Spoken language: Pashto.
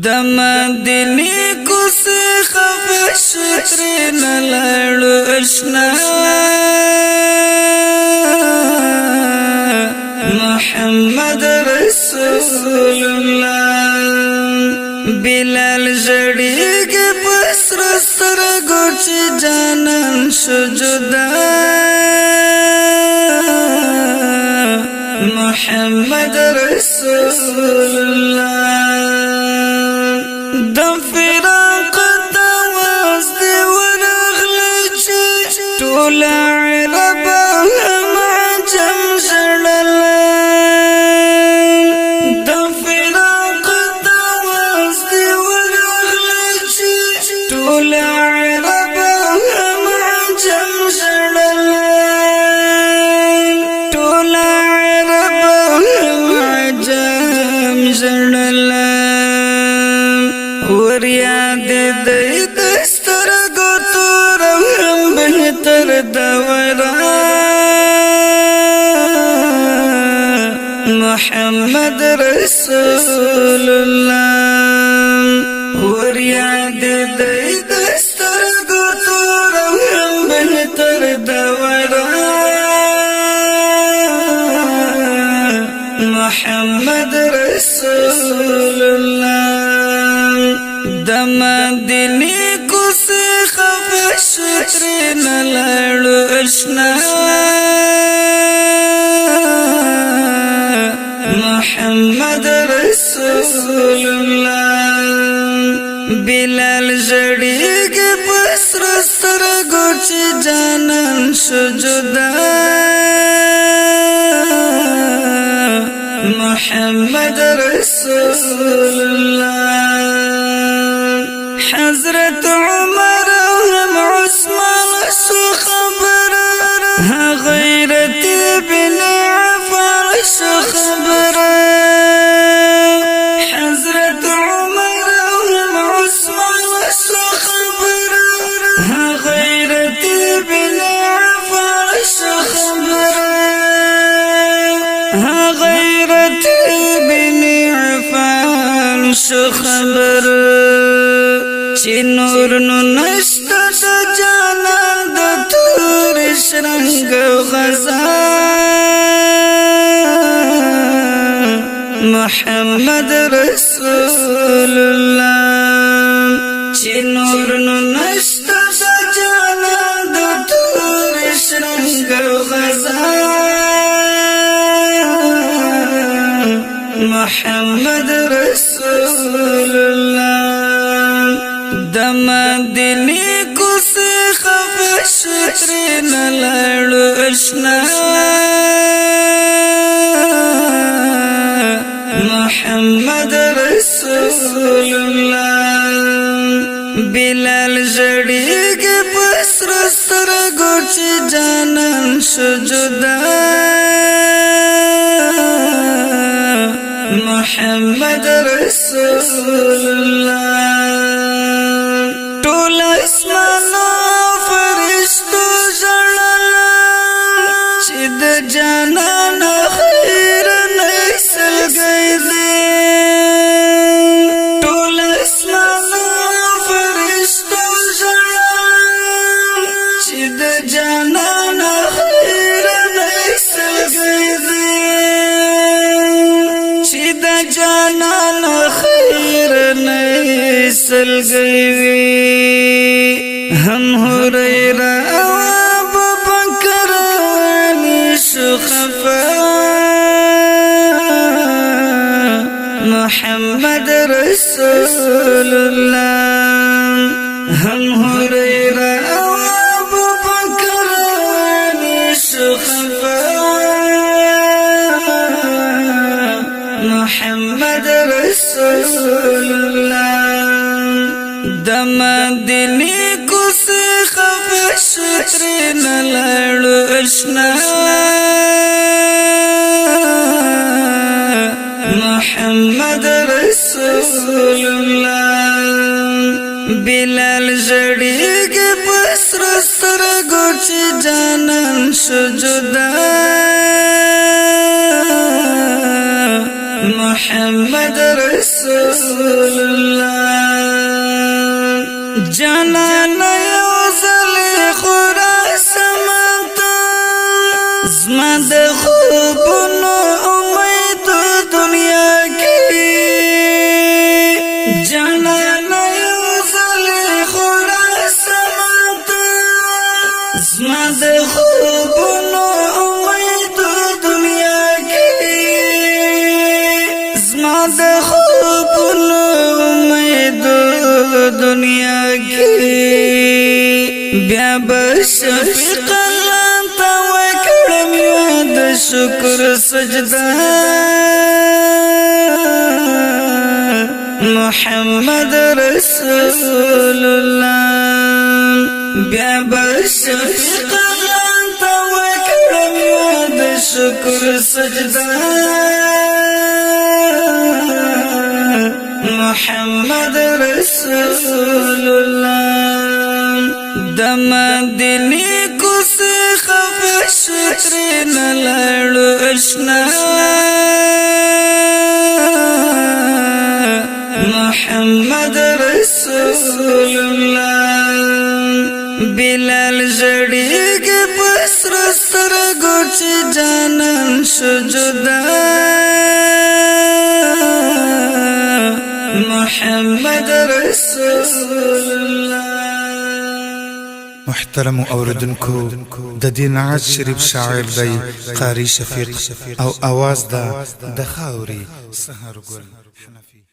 دمدنی کوسی خفش ترین لړو اشنا محمد رسول الله بلال جړیږي پسر سترګو چې جانان شو جدا محمد رسول الله د فراق دواز دی ورغلی چې ټول عرب هم عجم ژړل د فراق دواز دی ورغلی چې ټول عرب هم عجم ژړل ټول عرب هم عجم ژړل وریاد دی دسترګو تور هم بهتر دورا محمد رسول الله وریاد دی دسترګو تور هم بهتر دورا محمد رسول الله دمدنی کوسی خفش ترین لړو اشنا محمد رسول الله بلال جړیږي پسر سترګو چې جانان شو جدا محمد رسول الله حضرت عمر هم عثمان شو خبر غیرت بن عفان شو خبر حضرت عمر هم عثمان شو خبر غیرت بن عفان شو خبر غیرت بن عفان شو خبر چې نور نو نشته د جانان د تور شرنګ غزا محمد رسول الله چې نور نو نشته د جانان د تور شرنګ غزا محمد رسول الله دمدنی کوسی خفش ترین لړو اشنا محمد رسول الله بلال جړیږي پسر سترګو چې جانان شو جدا محمد رسول الله ټول اسمانو فرشتو ژړل چې د جانان خیر نسلګی دی ټول اسمانو فرشتو ژړل چې د جانان خیر نسلګی دی چې د جانان خیر نسلګی وي هم هريره او ابو بکر شو خفا محمد رسول الله هم هريره او ابو بکر شو خفا محمد رسول الله دمدنی کوسی خفش ترین لړو اشنا محمد رسول الله بلال جړیږي پسر سترګو چې جانان شو جدا محمد رسول الله جانان یو زلی خوراسمت زما د خوبونو امید دنیا کی جانان یو زلی خوراسمت زما د خوبونو امید دنیا کی زما د خوبونو امید دنیا کی بیا بشفیق اللہ تا وکڑم یاد شکر سجدہ محمد رسول اللہ بیا بشفیق اللہ تا وکڑم یاد شکر سجدہ محمد رسول اللہ دم دلی کو سے خفش ترین لڑو اشنا محمد رسول اللہ بلال جڑی کے پسر سرگو چی جانن شجدہ محمد رسول اللہ محترم اوردونکو د دې نعت شریف شاعر دی قاری شفیق او आवाज دا د خاوري سحر ګل حنفي